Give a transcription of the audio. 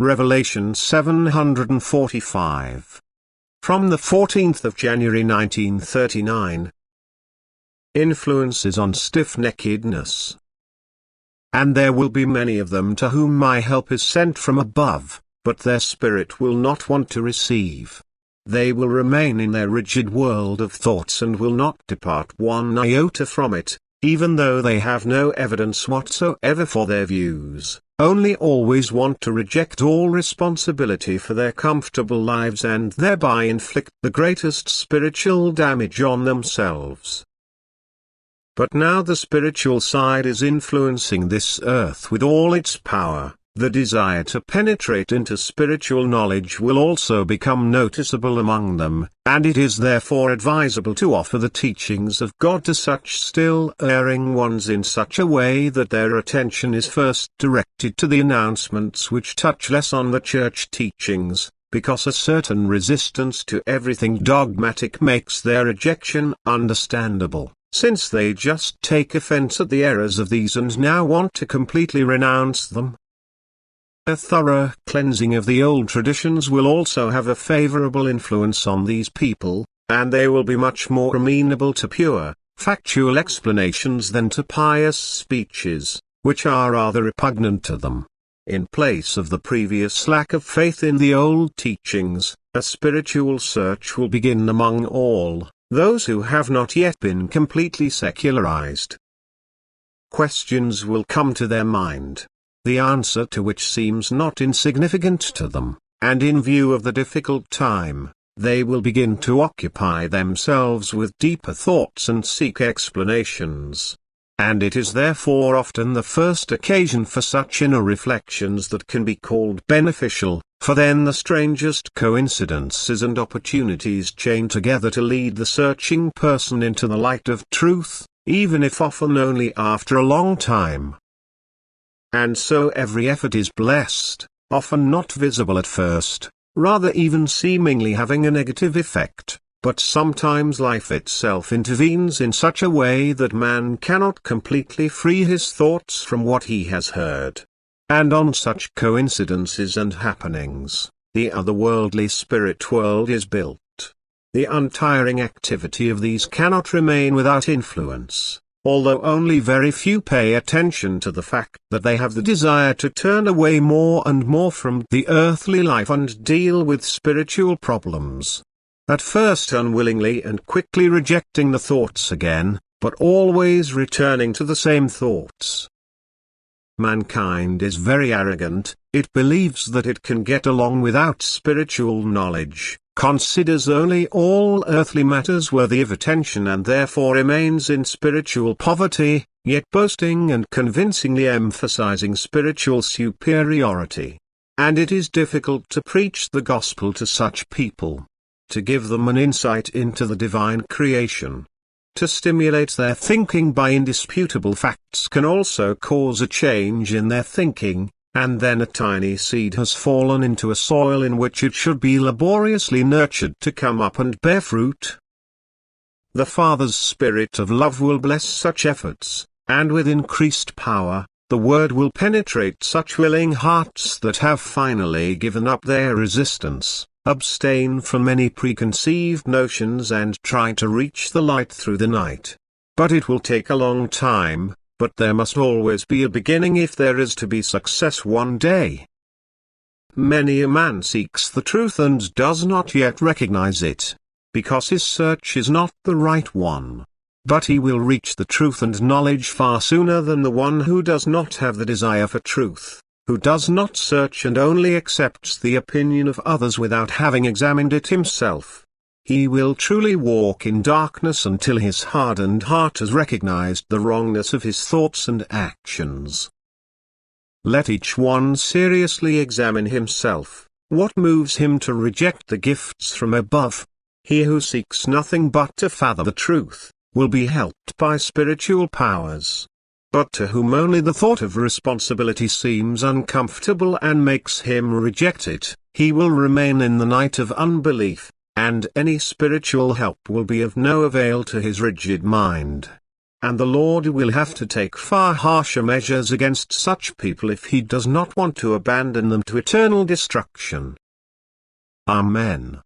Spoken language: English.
Revelation 745. From the 14th of January 1939. Influences on stiff-neckedness. And there will be many of them to whom my help is sent from above, but their spirit will not want to receive. They will remain in their rigid world of thoughts and will not depart one iota from it, even though they have no evidence whatsoever for their views, only always want to reject all responsibility for their comfortable lives and thereby inflict the greatest spiritual damage on themselves. But now the spiritual side is influencing this earth with all its power. The desire to penetrate into spiritual knowledge will also become noticeable among them, and it is therefore advisable to offer the teachings of God to such still erring ones in such a way that their attention is first directed to the announcements which touch less on the church teachings, because a certain resistance to everything dogmatic makes their rejection understandable, since they just take offense at the errors of these and now want to completely renounce them. A thorough cleansing of the old traditions will also have a favorable influence on these people, and they will be much more amenable to pure, factual explanations than to pious speeches, which are rather repugnant to them. In place of the previous lack of faith in the old teachings, a spiritual search will begin among all those who have not yet been completely secularized. Questions will come to their mind, the answer to which seems not insignificant to them, and in view of the difficult time, they will begin to occupy themselves with deeper thoughts and seek explanations. And it is therefore often the first occasion for such inner reflections that can be called beneficial, for then the strangest coincidences and opportunities chain together to lead the searching person into the light of truth, even if often only after a long time. And so every effort is blessed, often not visible at first, rather even seemingly having a negative effect, but sometimes life itself intervenes in such a way that man cannot completely free his thoughts from what he has heard. And on such coincidences and happenings, the otherworldly spirit world is built. The untiring activity of these cannot remain without influence, although only very few pay attention to the fact that they have the desire to turn away more and more from the earthly life and deal with spiritual problems. At first unwillingly and quickly rejecting the thoughts again, but always returning to the same thoughts. Mankind is very arrogant, it believes that it can get along without spiritual knowledge, considers only all earthly matters worthy of attention and therefore remains in spiritual poverty, yet boasting and convincingly emphasizing spiritual superiority. And it is difficult to preach the gospel to such people, to give them an insight into the divine creation. To stimulate their thinking by indisputable facts can also cause a change in their thinking, and then a tiny seed has fallen into a soil in which it should be laboriously nurtured to come up and bear fruit. The Father's Spirit of love will bless such efforts, and with increased power, the Word will penetrate such willing hearts that have finally given up their resistance, abstain from any preconceived notions and try to reach the light through the night. But it will take a long time, but there must always be a beginning if there is to be success one day. Many a man seeks the truth and does not yet recognize it, because his search is not the right one. But he will reach the truth and knowledge far sooner than the one who does not have the desire for truth, who does not search and only accepts the opinion of others without having examined it himself. He will truly walk in darkness until his hardened heart has recognized the wrongness of his thoughts and actions. Let each one seriously examine himself. What moves him to reject the gifts from above? He who seeks nothing but to fathom the truth, will be helped by spiritual powers. But to whom only the thought of responsibility seems uncomfortable and makes him reject it, he will remain in the night of unbelief, and any spiritual help will be of no avail to his rigid mind. and the Lord will have to take far harsher measures against such people if He does not want to abandon them to eternal destruction. Amen.